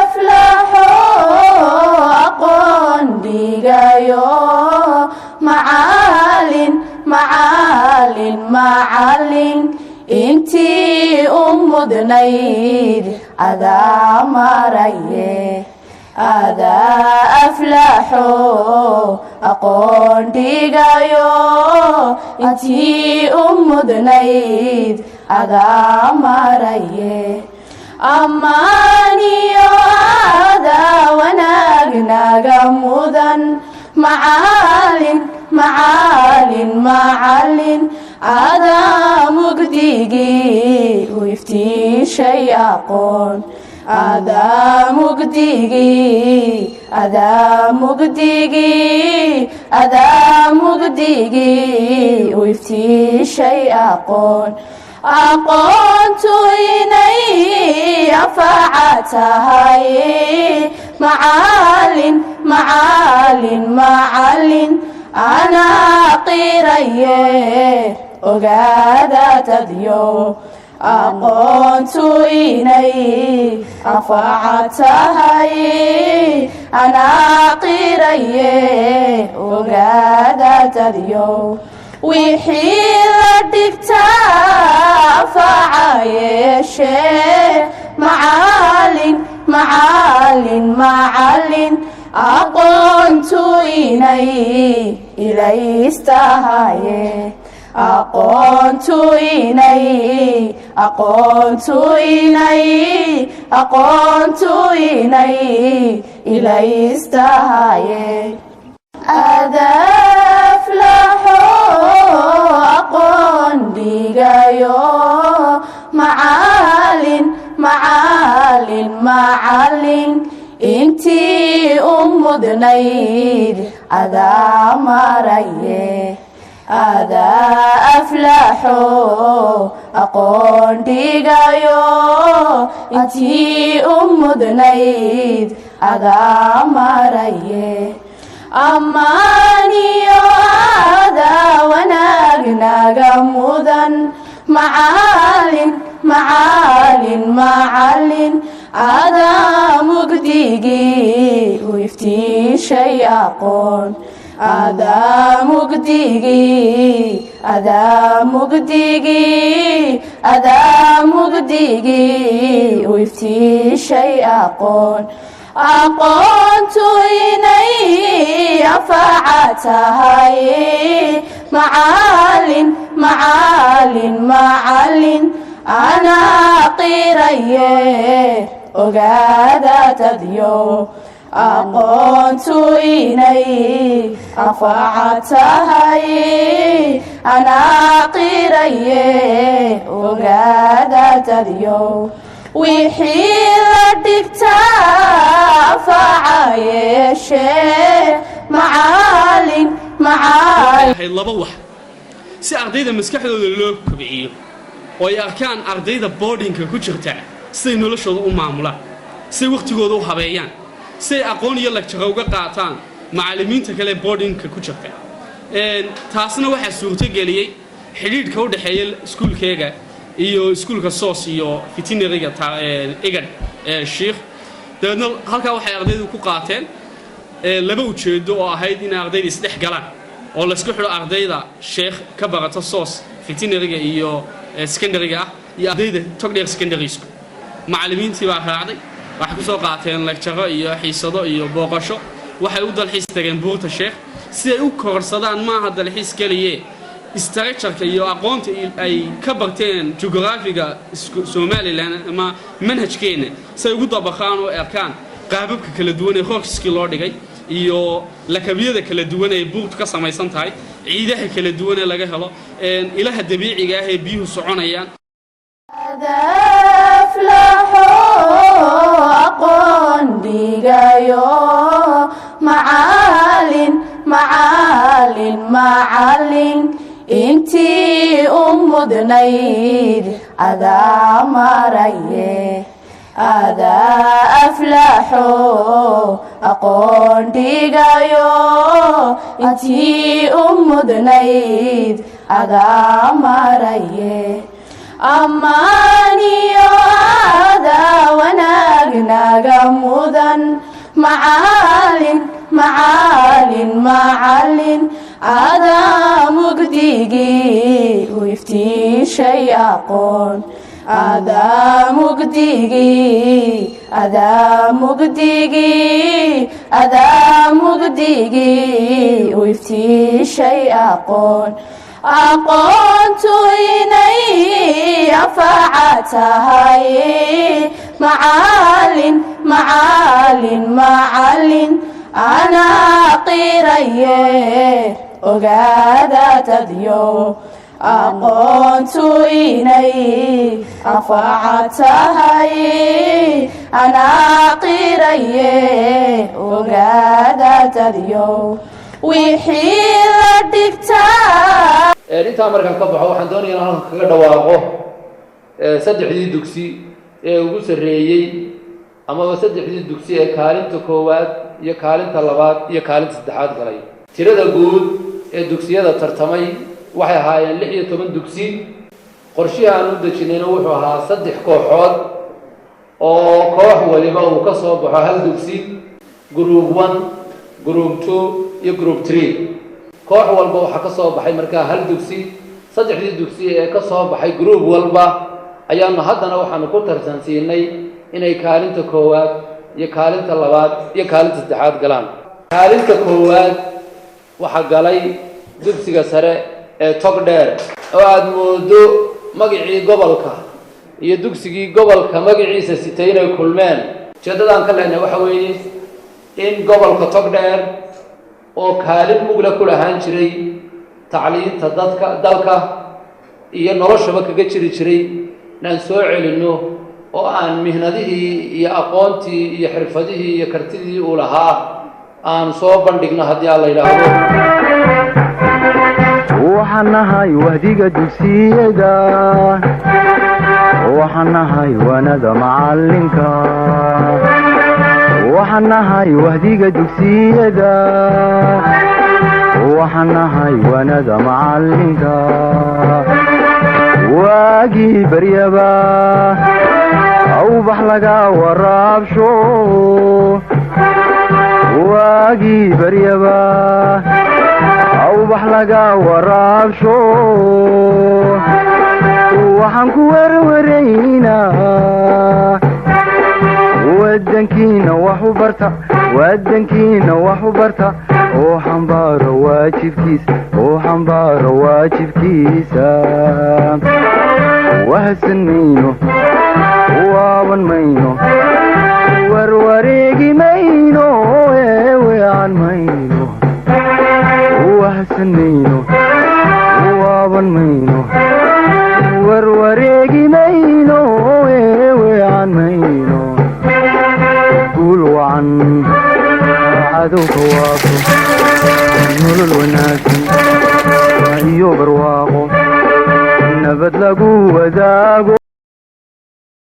أفلحوا أقون ديغايو معالين انتي أمدنيد أذا مريه هذا أفلحوا أقون ديغايو انتي أمدنيد هذا مريه أمانيو هذا وناغناغ مدن معالين هذا مقديقي ويفتي شيء أقون هذا مقديقي ويفتي شيء أقون أقونت إني أفعتهاي معالين أنا قيريه أقادا تديو أقونت إني أفعتهاي أنا قيريه أقادا تديو وحيل دكتا فعايشة معالين أقونت إني إلي استهاي أقونت إني إلي استهاي أفلحوا أقون ديغايو معالين انتي أمدنيد أذا مريه هذا أفلحوا أقون ديغايو انتي أمدنيد أذا مريه أمانيو هذا وناغناغ مدن معالين هذا مقديقي ويفتي شيء أقون هذا مقديقي ويفتي شيء أقون أقونت إني أفعتهاي معالين أنا قيريه أقادا تديو أقونت إني أفعتهاي أنا قيريه أقادا تديو وحيل دكتا فعايشة معالين laba wax si ardayda maskaxdooda loo kobciyo oo ay arkaan ardayda boardingka ku jirta siday noloshooda u maamulaan si waqtigooda u habeeyaan si aqoon iyo lecture uga qaataan macallimiinta kale boardingka ku jirta taasna waxa suurto geliyay xiriirka u dhaxeeya iskuulkeega iyo iskuulka soos iyo veterinary-ga igad sheekh dadna halka waxay ardaydu ku qaateen laba ujeedo oo ahayd in ardaydu isdhex galaan oo la isku xiro ardayda sheekh ka barata soos veterinary-ga iyo secondary-ga iyo ardayda togdheer secondary school macallimiintii baa raacday waxay ku soo qaateen lecture iyo xiisado iyo booqasho waxay u dalxiis tageen buurta sheekh si ay u korsadaan maaha dalxiis kaliye structure iyo aqoonta ay ka barteen geographiga Somaliland ama manhajkeena say ugu dabaqaan oo arkaan qaababka kala duwan ee hooskiisa loo dhigay iyo lakabiyada kala duwan ee buurta ka samaysan tahay ciidaha kala duwan ee laga helo ilaha dabiiciga ah ee biyuhu soconayaan أقون ديغايو معالين انتي أمدنيد هذا مريه هذا أفلحوا أقون ديغايو انتي أمدنيد هذا مريه أمانيو هذا macallin adaa mugdigii u iftiishay aqoon adaa mugdigii u iftiishay aqoon aqoontu inay anfaca tahay macallin anaa qiraye ogaada dadyo aqoontu inay anfaca tahay anaa qiraye ogaada dadyo wixii la dhigtaa. intaa markaan ka baxo waxaan doonayaa inaan halkan kaga dhawaaqo saddexdii dugsi ee ugu sarreeyey amaba saddexdii dugsi ee kaalinta koowaad iyo kaalinta labaad iyo kaalinta saddexaad galay. tirada guud ee dugsiyada tartamay waxay ahaayeen 16 dugsi. qorshihii aan u dejinayna wuxuu ahaa 3 kooxood oo koox waliba uu ka soo baxo hal dugsi, group 1, group 2 iyo group 3. koox walba waxaa ka soo baxay markaa hal dugsi. saddexdii dugsi ee ka soo baxay group walba ayaanu haddana waxaanu ku tartansiinay inay kaalinta koowaad iyo kaalinta labaad iyo kaalinta saddexaad galaan. kaalinta koowaad waxaa galay dugsiga sare ee Togdheer oo aad moodo magacii gobolka iyo dugsigii gobolka magaciisa sitay inay kulmeen. ujeeddadaan ka leenahay waxa weeye in gobolka Togdheer oo kaalin mugla ku lahaan jiray tacliinta dalka iyo noloshaba kaga jiri jiray inaan soo celinno oo aan mihnadihii iyo aqoontii iyo xirfadihii iyo kartidii uu lahaa aan soo bandhigno haddii aan la yidhaahdo. waxaan nahay wahdiga dugsiyada waxaan nahay wanada macallinka waxaan nahay wahdiga dugsiyada waxaan nahay wanada macallinka waagii baryaba awbax laga waraabsho waagii baryaba awbax laga waraabsho waxaan ku werwaraynaa wadankiina wax u barta oo xambaaro waajibkiisa wahsan mayno waaban mayno warwareegi mayno weecan mayno wahsan mayno waaban mayno warwareegi mayno weecan mayno guul wacan cadowka waafo nolol wanaagsan iyo barwaaqo nabad lagu wadaago.